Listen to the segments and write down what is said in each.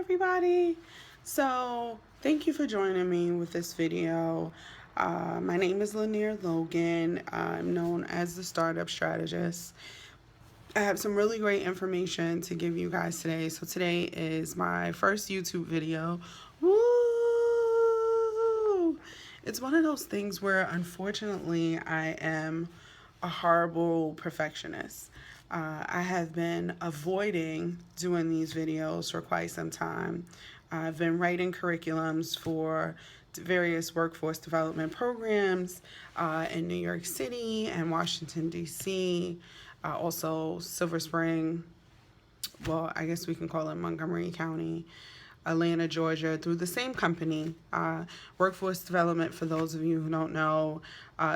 everybody. So thank you for joining me with this video. My name is Lanier Logan. I'm known as the Startup Strategist. I have some really great information to give you guys today. So today is my first YouTube video. Woo! It's one of those things where unfortunately I am a horrible perfectionist. I have been avoiding doing these videos for quite some time. I've been writing curriculums for various workforce development programs in New York City and Washington, D.C., also Silver Spring, well, I guess we can call it Montgomery County, Atlanta, Georgia, through the same company. Workforce Development, for those of you who don't know,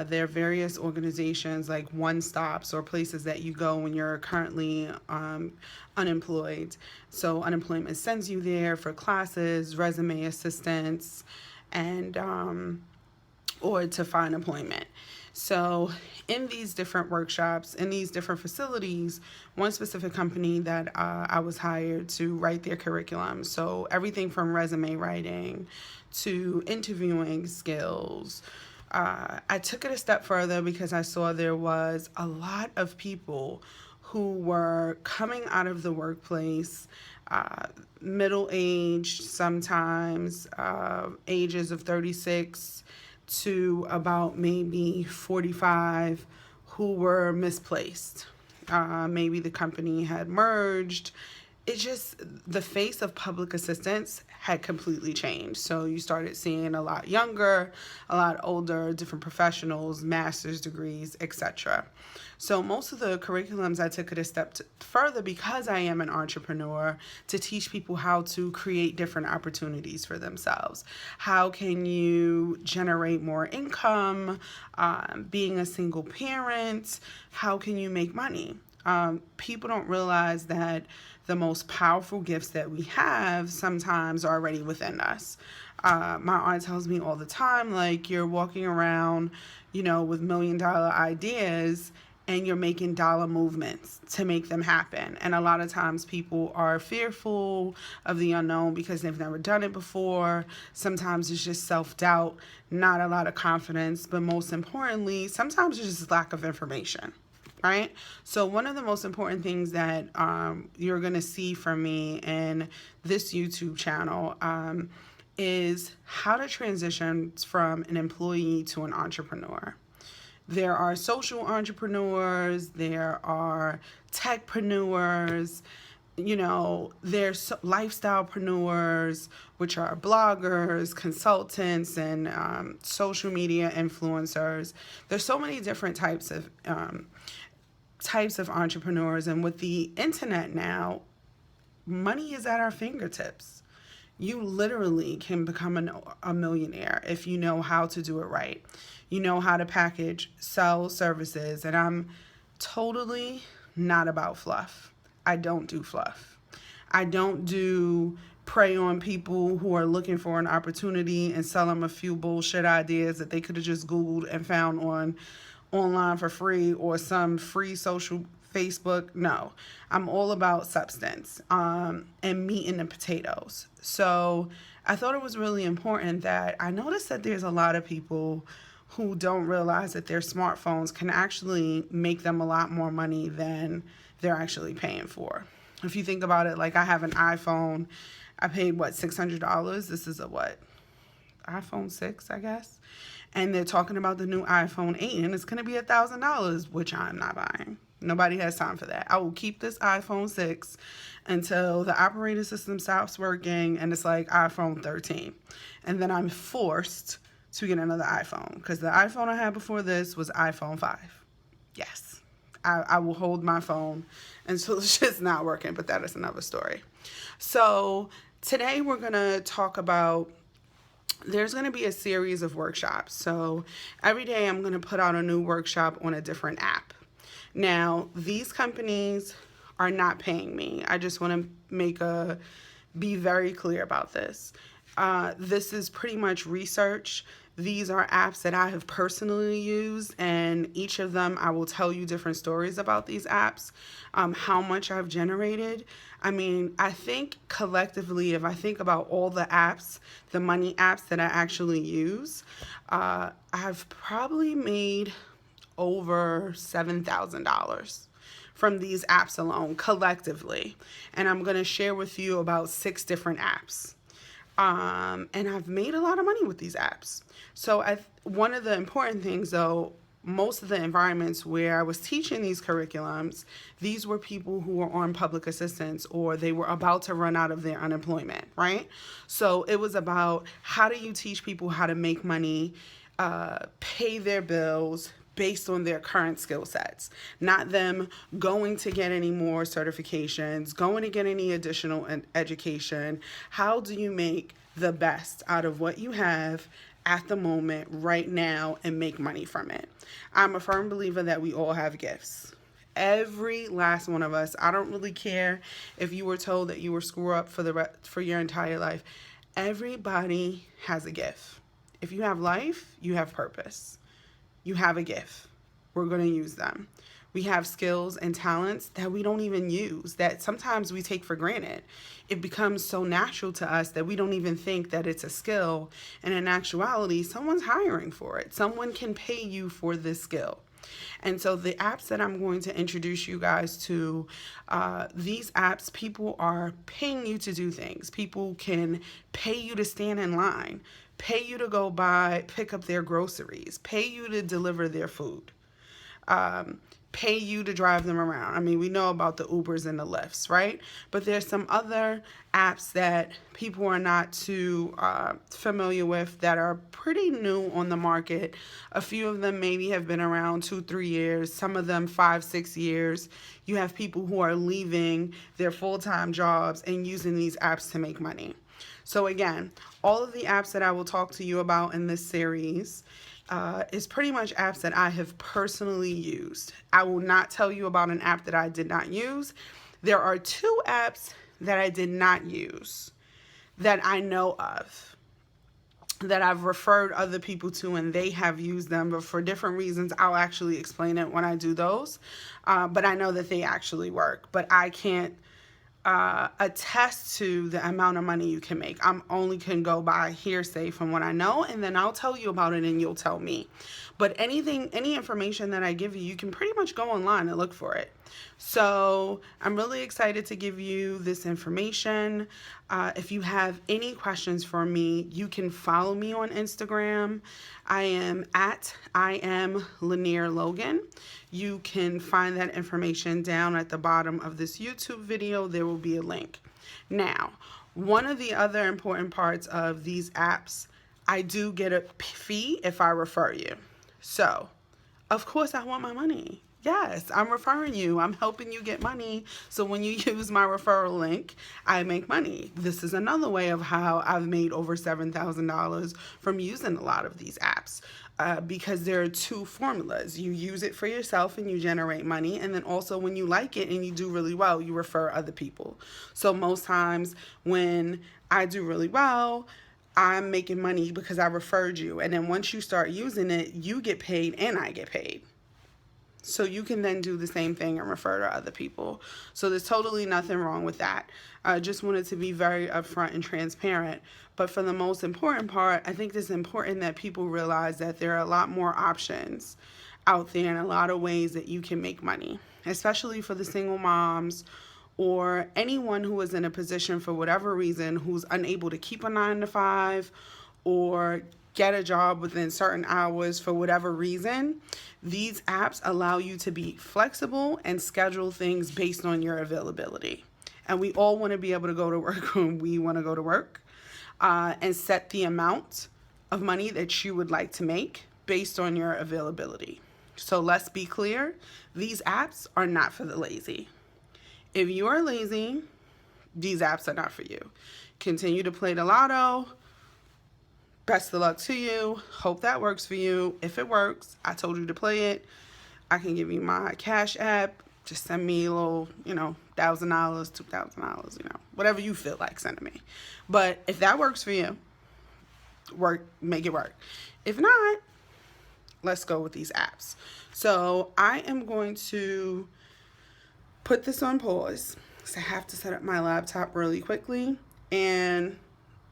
there are various organizations like one-stops or places that you go when you're currently unemployed. So unemployment sends you there for classes, resume assistance, and or to find employment. So in these different workshops, in these different facilities, one specific company that I was hired to write their curriculum. So everything from resume writing to interviewing skills. I took it a step further because I saw there was a lot of people who were coming out of the workplace, middle-aged sometimes, ages of 36 to about maybe 45, who were misplaced. Maybe the company had merged. It just, the face of public assistance had completely changed. So you started seeing a lot younger, a lot older, different professionals, master's degrees, etc. So most of the curriculums I took it a step further because I am an entrepreneur to teach people how to create different opportunities for themselves. How can you generate more income? Being a single parent, how can you make money? People don't realize that the most powerful gifts that we have sometimes are already within us. My aunt tells me all the time, like, you're walking around, with $1,000,000 ideas and you're making dollar movements to make them happen. And a lot of times people are fearful of the unknown because they've never done it before. Sometimes it's just self-doubt, not a lot of confidence, but most importantly, sometimes it's just lack of information. Right? So one of the most important things that you're going to see from me in this YouTube channel is how to transition from an employee to an entrepreneur. There are social entrepreneurs, there are techpreneurs, there's lifestylepreneurs, which are bloggers, consultants, and social media influencers. There's so many different types of entrepreneurs, and with the internet now, money is at our fingertips. You literally can become a millionaire if you know how to do it right. You know how to package, sell services, and I'm totally not about fluff. I don't do fluff. I don't do prey on people who are looking for an opportunity and sell them a few bullshit ideas that they could have just Googled and found online for free or some free social Facebook. No, I'm all about substance and meat and the potatoes. So I thought it was really important that I noticed that there's a lot of people who don't realize that their smartphones can actually make them a lot more money than they're actually paying for. If you think about it, like I have an iPhone. I paid $600. This is a iPhone 6, I guess. And they're talking about the new iPhone 8, and it's going to be $1,000, which I'm not buying. Nobody has time for that. I will keep this iPhone 6 until the operating system stops working and it's like iPhone 13. And then I'm forced to get another iPhone because the iPhone I had before this was iPhone 5. Yes, I will hold my phone until it's just not working, but that is another story. So today we're going to talk about, there's going to be a series of workshops. So every day I'm going to put out a new workshop on a different app. Now, these companies are not paying me. I just want to be very clear about this. This is pretty much research These are apps that I have personally used, and each of them I will tell you different stories about these apps, how much I've generated. I mean, I think collectively, if I think about all the apps, the money apps that I actually use, I've probably made over $7,000 from these apps alone collectively. And I'm going to share with you about 6 different apps. And I've made a lot of money with these apps. So one of the important things, though, most of the environments where I was teaching these curriculums, these were people who were on public assistance or they were about to run out of their unemployment, right? So it was about how do you teach people how to make money, pay their bills, based on their current skill sets, not them going to get any more certifications, going to get any additional education. How do you make the best out of what you have at the moment right now and make money from it? I'm a firm believer that we all have gifts. Every last one of us. I don't really care if you were told that you were screw up for your entire life. Everybody has a gift. If you have life, you have purpose. You have a gift. We're going to use them. We have skills and talents that we don't even use, that sometimes we take for granted. It becomes so natural to us that we don't even think that it's a skill. And in actuality, someone's hiring for it. Someone can pay you for this skill. And so the apps that I'm going to introduce you guys to, these apps, people are paying you to do things. People can pay you to stand in line, pay you to go pick up their groceries, pay you to deliver their food, pay you to drive them around. I mean, we know about the Ubers and the Lyfts, right? But there's some other apps that people are not too familiar with that are pretty new on the market. A few of them maybe have been around 2-3 years, some of them 5-6 years. You have people who are leaving their full-time jobs and using these apps to make money. So again, all of the apps that I will talk to you about in this series is pretty much apps that I have personally used. I will not tell you about an app that I did not use. There are 2 apps that I did not use that I know of, that I've referred other people to and they have used them, but for different reasons. I'll actually explain it when I do those. But I know that they actually work, but I can't attest to the amount of money you can make. I'm only can go by hearsay from what I know, and then I'll tell you about it and you'll tell me. But any information that I give you, you can pretty much go online and look for it. So I'm really excited to give you this information. If you have any questions for me, you can follow me on Instagram. I am Lanier Logan. You can find that information down at the bottom of this YouTube video. There will be a link. Now, one of the other important parts of these apps, I do get a fee if I refer you. So, of course, I want my money. Yes, I'm referring you. I'm helping you get money. So when you use my referral link, I make money. This is another way of how I've made over $7,000 from using a lot of these apps. Because there are 2 formulas. You use it for yourself and you generate money. And then also when you like it and you do really well, you refer other people. So most times when I do really well, I'm making money because I referred you. And then once you start using it, you get paid and I get paid. So you can then do the same thing and refer to other people. So there's totally nothing wrong with that. I just wanted to be very upfront and transparent. But for the most important part, I think it's important that people realize that there are a lot more options out there and a lot of ways that you can make money, especially for the single moms or anyone who is in a position for whatever reason who's unable to keep a 9-to-5 or get a job within certain hours for whatever reason. These apps allow you to be flexible and schedule things based on your availability. And we all want to be able to go to work when we want to go to work, and set the amount of money that you would like to make based on your availability. So let's be clear, these apps are not for the lazy. If you are lazy, these apps are not for you. Continue to play the lotto. Best of luck to you. Hope that works for you. If it works, I told you to play it. I can give you my Cash App. Just send me a little, $1,000, $2,000, whatever you feel like sending me. But if that works for you, make it work. If not, let's go with these apps. So I am going to put this on pause because I have to set up my laptop really quickly. And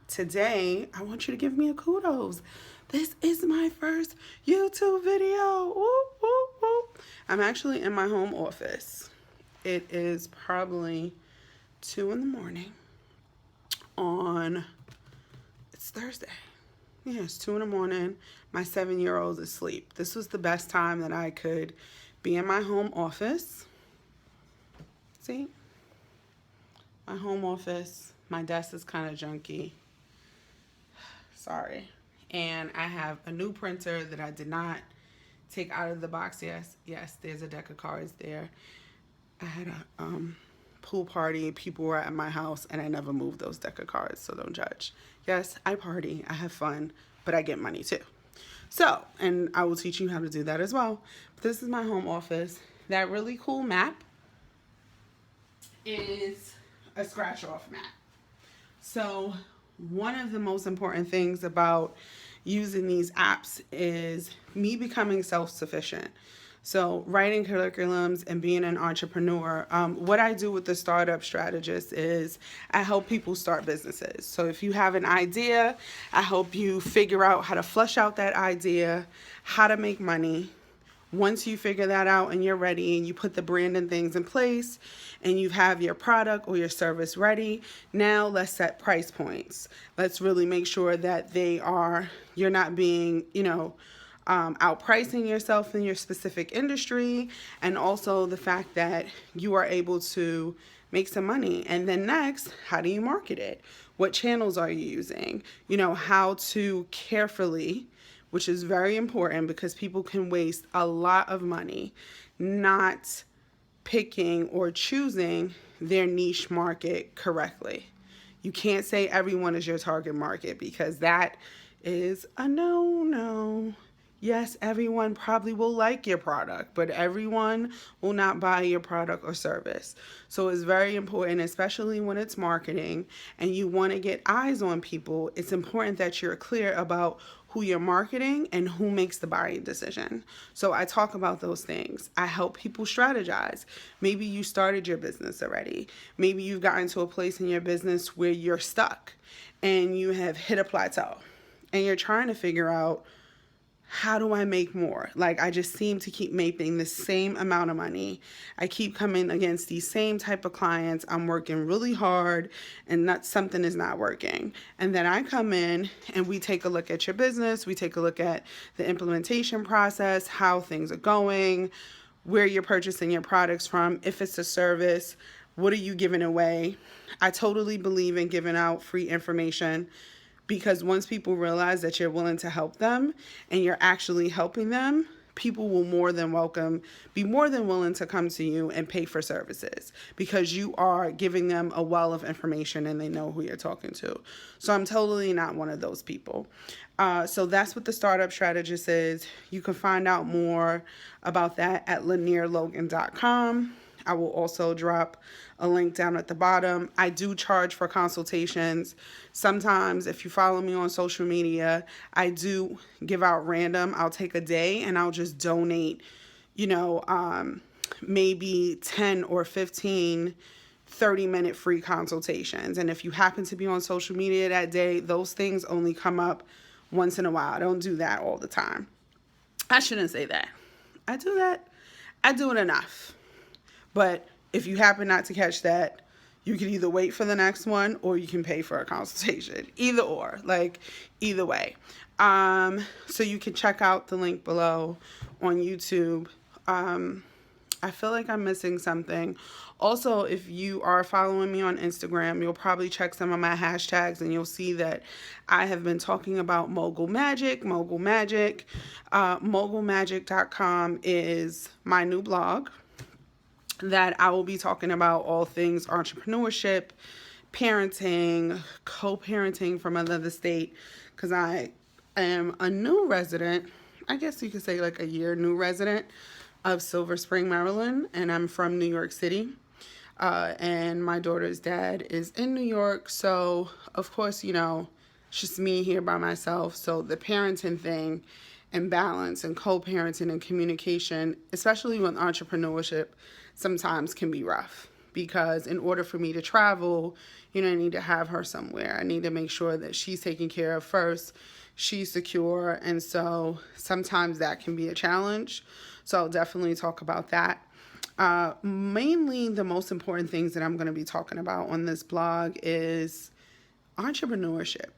today, I want you to give me a kudos. This is my first YouTube video. Whoop, whoop, whoop. I'm actually in my home office. It is probably 2 in the morning it's Thursday. Yeah, it's 2 in the morning. My 7-year-old is asleep. This was the best time that I could be in my home office. See? My home office. My desk is kind of junky. Sorry. And I have a new printer that I did not take out of the box. Yes, there's a deck of cards there. I had a pool party. People were at my house, and I never moved those deck of cards, so don't judge. Yes, I party. I have fun, but I get money too. So, and I will teach you how to do that as well. But this is my home office. That really cool map is a scratch-off map. So one of the most important things about using these apps is me becoming self-sufficient. So writing curriculums and being an entrepreneur, what I do with the startup strategist is I help people start businesses. So if you have an idea, I help you figure out how to flesh out that idea, how to make money. Once you figure that out and you're ready and you put the brand and things in place and you have your product or your service ready, now let's set price points. Let's really make sure that you're not being, outpricing yourself in your specific industry, and also the fact that you are able to make some money. And then next, how do you market it? What channels are you using? How to carefully, which is very important because people can waste a lot of money not picking or choosing their niche market correctly. You can't say everyone is your target market because that is a no. Yes, everyone probably will like your product, but everyone will not buy your product or service. So it's very important, especially when it's marketing and you want to get eyes on people, it's important that you're clear about who you're marketing and who makes the buying decision. So I talk about those things. I help people strategize. Maybe you started your business already. Maybe you've gotten to a place in your business where you're stuck and you have hit a plateau and you're trying to figure out, how do I make more? Like, I just seem to keep making the same amount of money. I keep coming against these same type of clients. I'm working really hard and something is not working. And then I come in and we take a look at your business. We take a look at the implementation process, how things are going, where you're purchasing your products from. If it's a service, what are you giving away? I totally believe in giving out free information, because once people realize that you're willing to help them and you're actually helping them, people will be more than willing to come to you and pay for services because you are giving them a well of information and they know who you're talking to. So I'm totally not one of those people. So that's what the Startup Strategist is. You can find out more about that at lanierlogan.com. I will also drop a link down at the bottom. I do charge for consultations. Sometimes if you follow me on social media, I do give out random. I'll take a day and I'll just donate, maybe 10 or 15 30-minute free consultations. And if you happen to be on social media that day, those things only come up once in a while. I don't do that all the time. I shouldn't say that. I do that. I do it enough. But if you happen not to catch that, you can either wait for the next one or you can pay for a consultation. Either way. So you can check out the link below on YouTube. I feel like I'm missing something. Also, if you are following me on Instagram, you'll probably check some of my hashtags and you'll see that I have been talking about Mogul Magic. Mogulmagic.com is my new blog that I will be talking about all things entrepreneurship, parenting, co-parenting from another state, because I am a new resident, I guess you could say like a year new resident of Silver Spring, Maryland, and I'm from New York City. And my daughter's dad is in New York, so of course, It's just me here by myself. So the parenting thing and balance and co-parenting and communication, especially with entrepreneurship, sometimes can be rough. Because in order for me to travel, I need to have her somewhere. I need to make sure that she's taken care of first, she's secure, and so sometimes that can be a challenge. So I'll definitely talk about that. Mainly the most important things that I'm going to be talking about on this blog is entrepreneurship.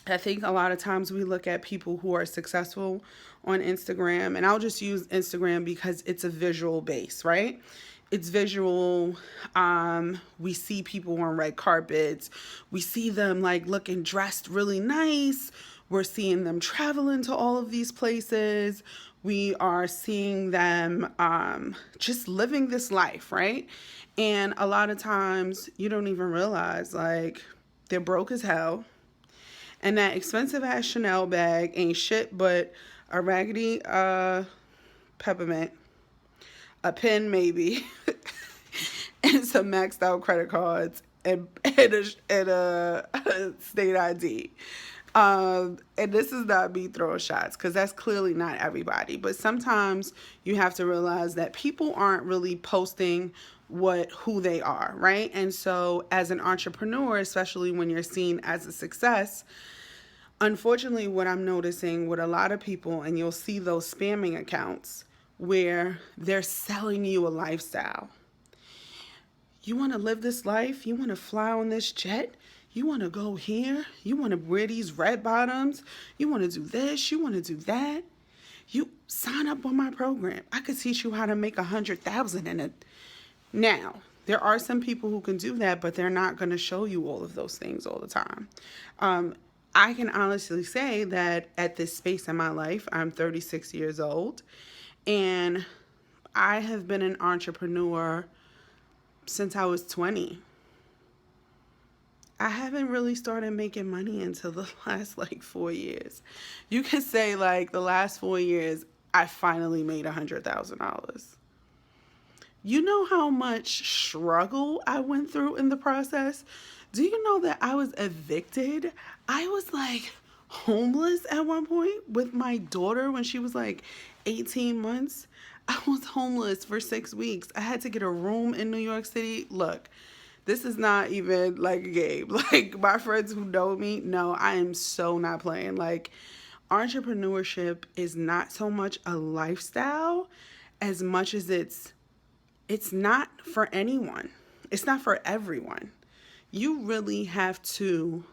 I think a lot of times we look at people who are successful on Instagram, and I'll just use Instagram because it's a visual base, right? It's visual. We see people on red carpets. We see them like looking dressed really nice. We're seeing them traveling to all of these places. We are seeing them just living this life, right? And a lot of times you don't even realize like they're broke as hell. And that expensive ass Chanel bag ain't shit but a raggedy peppermint, a pen maybe, and some maxed out credit cards and a state ID. And this is not me throwing shots because that's clearly not everybody. But sometimes you have to realize that people aren't really posting who they are, right? And so as an entrepreneur, especially when you're seen as a success, unfortunately, what I'm noticing with a lot of people, and you'll see those spamming accounts where they're selling you a lifestyle. You want to live this life? You want to fly on this jet? You want to go here? You want to wear these red bottoms? You want to do this? You want to do that? You sign up on my program. I could teach you how to make 100,000 in it. Now, there are some people who can do that, but they're not going to show you all of those things all the time. I can honestly say that at this space in my life, I'm 36 years old, and I have been an entrepreneur since I was 20. I haven't really started making money until the last 4 years. You could say the last 4 years, I finally made $100,000. You know how much struggle I went through in the process? Do you know that I was evicted? I was homeless at one point with my daughter when she was 18 months. I was homeless for 6 weeks. I had to get a room in New York City. Look, this is not even a game. My friends who know me know I am so not playing. Entrepreneurship is not so much a lifestyle as much as it's not for anyone. It's not for everyone. You really have to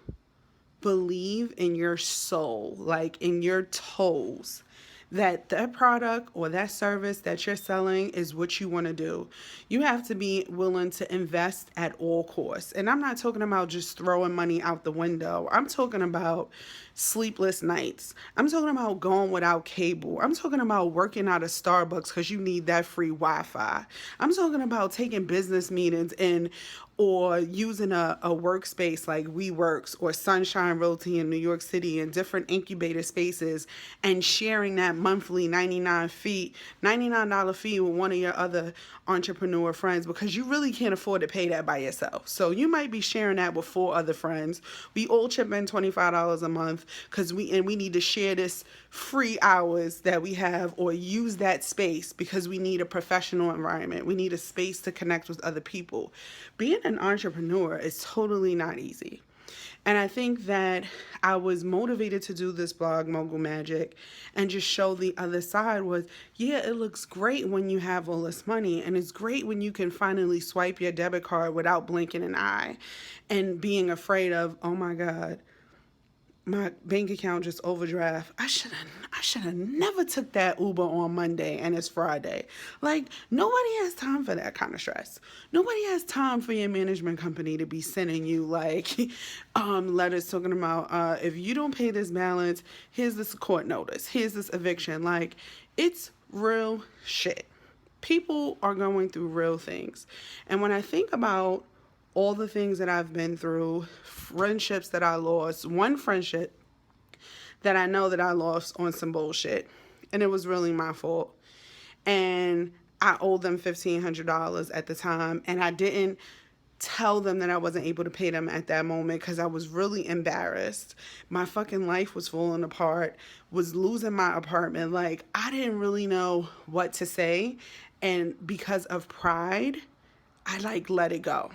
believe in your soul, in your toes, that product or that service that you're selling is what you want to do. You have to be willing to invest at all costs. And I'm not talking about just throwing money out the window. I'm talking about sleepless nights. I'm talking about going without cable. I'm talking about working out of Starbucks because you need that free Wi-Fi. I'm talking about taking business meetings or using a workspace like WeWorks or Sunshine Realty in New York City and different incubator spaces and sharing that monthly $99 fee with one of your other entrepreneur friends because you really can't afford to pay that by yourself. So you might be sharing that with 4 other friends. We all chip in $25 a month because we need to share this free hours that we have or use that space because we need a professional environment. We need a space to connect with other people. Being an entrepreneur is totally not easy. And I think that I was motivated to do this blog, Mogul Magic, and just show the other side was, yeah, it looks great when you have all this money. And it's great when you can finally swipe your debit card without blinking an eye and being afraid of, oh my God, my bank account just overdraft. I should have never took that Uber on Monday and it's Friday. Nobody has time for that kind of stress. Nobody has time for your management company to be sending you letters talking about if you don't pay this balance, here's this court notice, here's this eviction. It's real shit. People are going through real things. And when I think about all the things that I've been through, friendships that I lost, one friendship that I know that I lost on some bullshit, and it was really my fault. And I owed them $1,500 at the time, and I didn't tell them that I wasn't able to pay them at that moment because I was really embarrassed. My fucking life was falling apart, was losing my apartment. Like, I didn't really know what to say. And because of pride, I like let it go.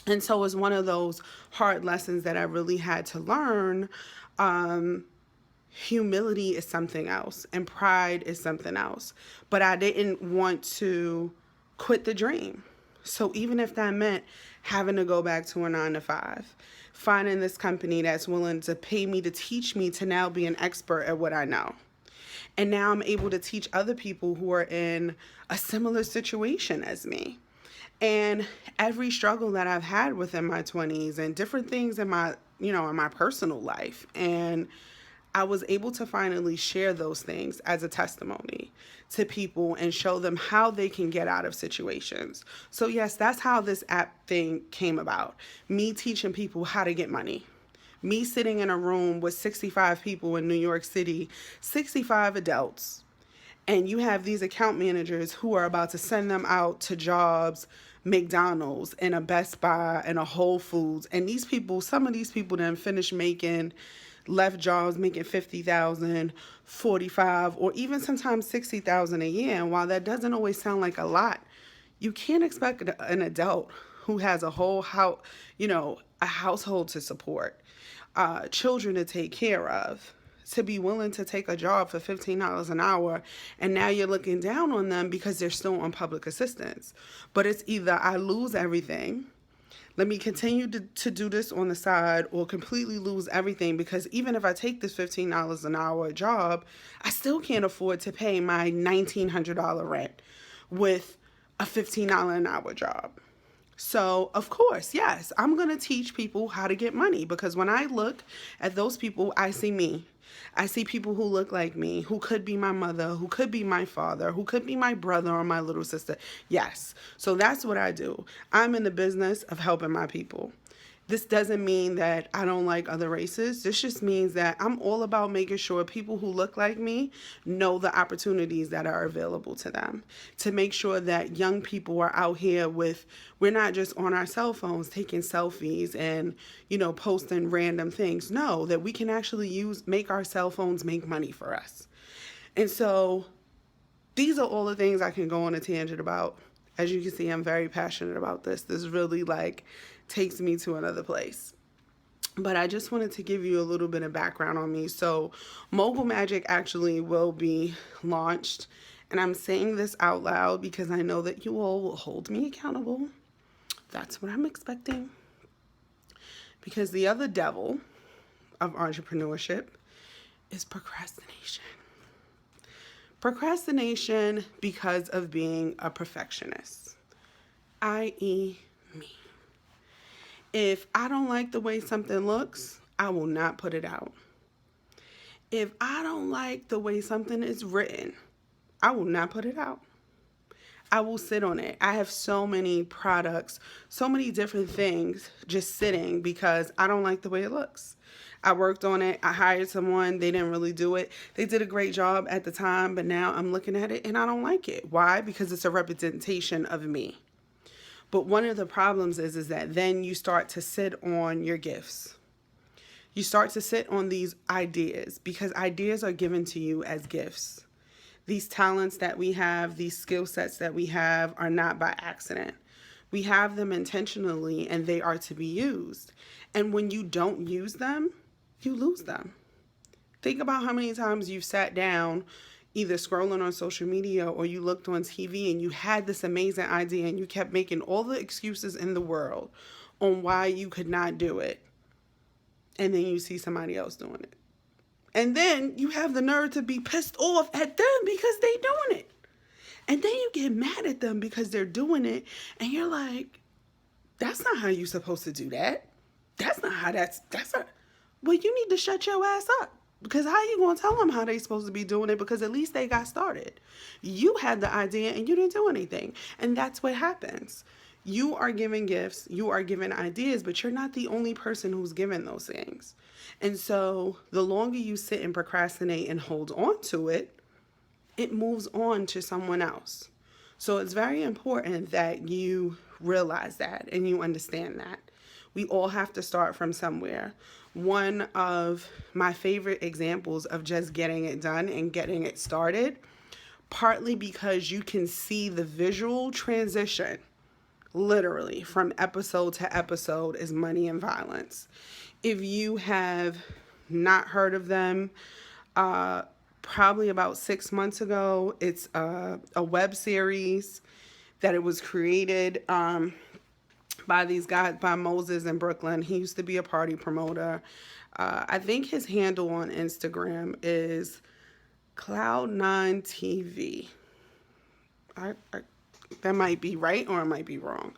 And so it was one of those hard lessons that I really had to learn. Humility is something else and pride is something else. But I didn't want to quit the dream. So even if that meant having to go back to a 9 to 5, finding this company that's willing to pay me to teach me to now be an expert at what I know. And now I'm able to teach other people who are in a similar situation as me. And every struggle that I've had within my 20s and different things in my, in my personal life. And I was able to finally share those things as a testimony to people and show them how they can get out of situations. So yes, that's how this app thing came about. Me teaching people how to get money. Me sitting in a room with 65 people in New York City, 65 adults. And you have these account managers who are about to send them out to jobs, McDonald's and a Best Buy and a Whole Foods. And these people, some of these people then finished left jobs making 50,000, 45, or even sometimes 60,000 a year. And while that doesn't always sound like a lot, you can't expect an adult who has a whole house, a household to support, children to take care of, to be willing to take a job for $15 an hour, and now you're looking down on them because they're still on public assistance. But it's either I lose everything, let me continue to do this on the side, or completely lose everything, because even if I take this $15 an hour job, I still can't afford to pay my $1,900 rent with a $15 an hour job. So, of course, yes, I'm going to teach people how to get money, because when I look at those people, I see me. I see people who look like me, who could be my mother, who could be my father, who could be my brother or my little sister. Yes. So that's what I do. I'm in the business of helping my people. This doesn't mean that I don't like other races. This just means that I'm all about making sure people who look like me know the opportunities that are available to them. To make sure that young people are out here we're not just on our cell phones taking selfies and, posting random things. No, that we can actually make our cell phones make money for us. And so these are all the things I can go on a tangent about. As you can see, I'm very passionate about this. This really takes me to another place. But I just wanted to give you a little bit of background on me. So Mogul Magic actually will be launched. And I'm saying this out loud because I know that you all will hold me accountable. That's what I'm expecting. Because the other devil of entrepreneurship is procrastination. Procrastination because of being a perfectionist, i.e. me. If I don't like the way something looks, I will not put it out. If I don't like the way something is written, I will not put it out. I will sit on it. I have so many products, so many different things just sitting because I don't like the way it looks. I worked on it. I hired someone. They didn't really do it. They did a great job at the time, but now I'm looking at it and I don't like it. Why? Because it's a representation of me. But one of the problems is that then you start to sit on your gifts. You start to sit on these ideas because ideas are given to you as gifts. These talents that we have, these skill sets that we have are not by accident. We have them intentionally and they are to be used. And when you don't use them, you lose them. Think about how many times you've sat down either scrolling on social media or you looked on TV and you had this amazing idea and you kept making all the excuses in the world on why you could not do it. And then you see somebody else doing it. And then you have the nerve to be pissed off at them because they doing it. And then you get mad at them because they're doing it. And you're like, that's not how you're supposed to do that. That's not how well, you need to shut your ass up. Because how you going to tell them how they supposed to be doing it? Because at least they got started. You had the idea and you didn't do anything. And that's what happens. You are giving gifts, you are giving ideas, but you're not the only person who's given those things. And so the longer you sit and procrastinate and hold on to it, it moves on to someone else. So it's very important that you realize that and you understand that. We all have to start from somewhere. One of my favorite examples of just getting it done and getting it started, partly because you can see the visual transition literally from episode to episode, is Money and Violence. If you have not heard of them, probably about 6 months ago, it's a web series that it was created by these guys, by Moses in Brooklyn. He used to be a party promoter. I think his handle on Instagram is Cloud9 TV. That might be right or it might be wrong.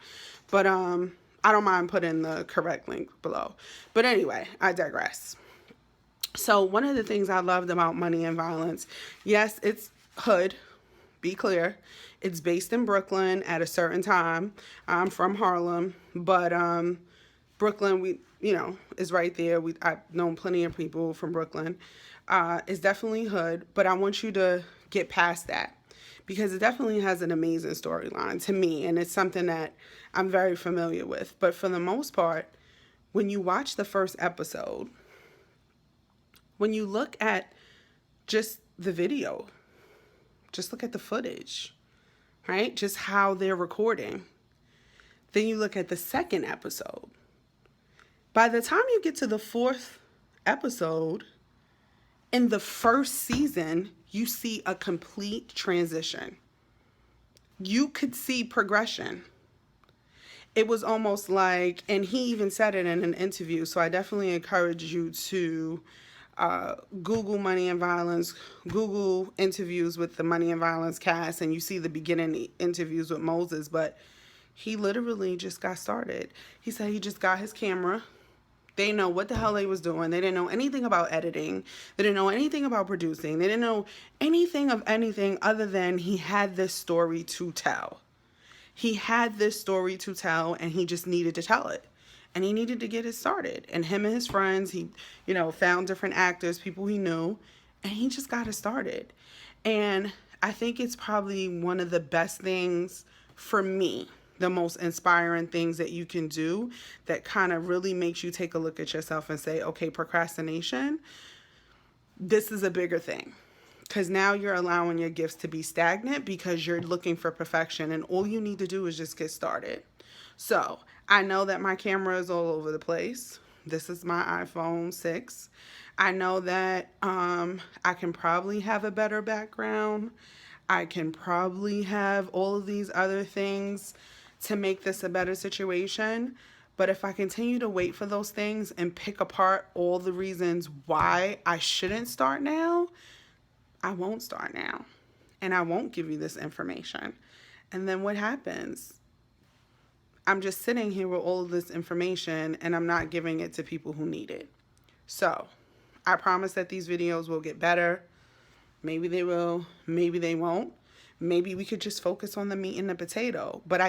But I don't mind putting the correct link below. But anyway, I digress. So one of the things I loved about Money and Violence, yes, it's hood, be clear. It's based in Brooklyn at a certain time. I'm from Harlem, but Brooklyn, is right there. I've known plenty of people from Brooklyn. It's definitely hood, but I want you to get past that because it definitely has an amazing storyline to me, and it's something that I'm very familiar with. But for the most part, when you watch the first episode, when you look at just the video, just look at the footage, right? Just how they're recording. Then you look at the second episode. By the time you get to the fourth episode, in the first season, you see a complete transition. You could see progression. It was almost like, and he even said it in an interview, so I definitely encourage you to Google Money and Violence, Google interviews with the Money and Violence cast, and you see the beginning interviews with Moses, but he literally just got started. He said he just got his camera. They didn't know what the hell they was doing. They didn't know anything about editing. They didn't know anything about producing. They didn't know anything of anything other than he had this story to tell. He had this story to tell, and he just needed to tell it. And he needed to get it started. And him and his friends, he, found different actors, people he knew, and he just got it started. And I think it's probably one of the best things for me, the most inspiring things that you can do that kind of really makes you take a look at yourself and say, okay, procrastination, this is a bigger thing. Because now you're allowing your gifts to be stagnant because you're looking for perfection, and all you need to do is just get started. So I know that my camera is all over the place. This is my iPhone 6. I know that I can probably have a better background. I can probably have all of these other things to make this a better situation. But if I continue to wait for those things and pick apart all the reasons why I shouldn't start now, I won't start now. And I won't give you this information. And then what happens? I'm just sitting here with all of this information and I'm not giving it to people who need it. So I promise that these videos will get better. Maybe they will, maybe they won't. Maybe we could just focus on the meat and the potato. But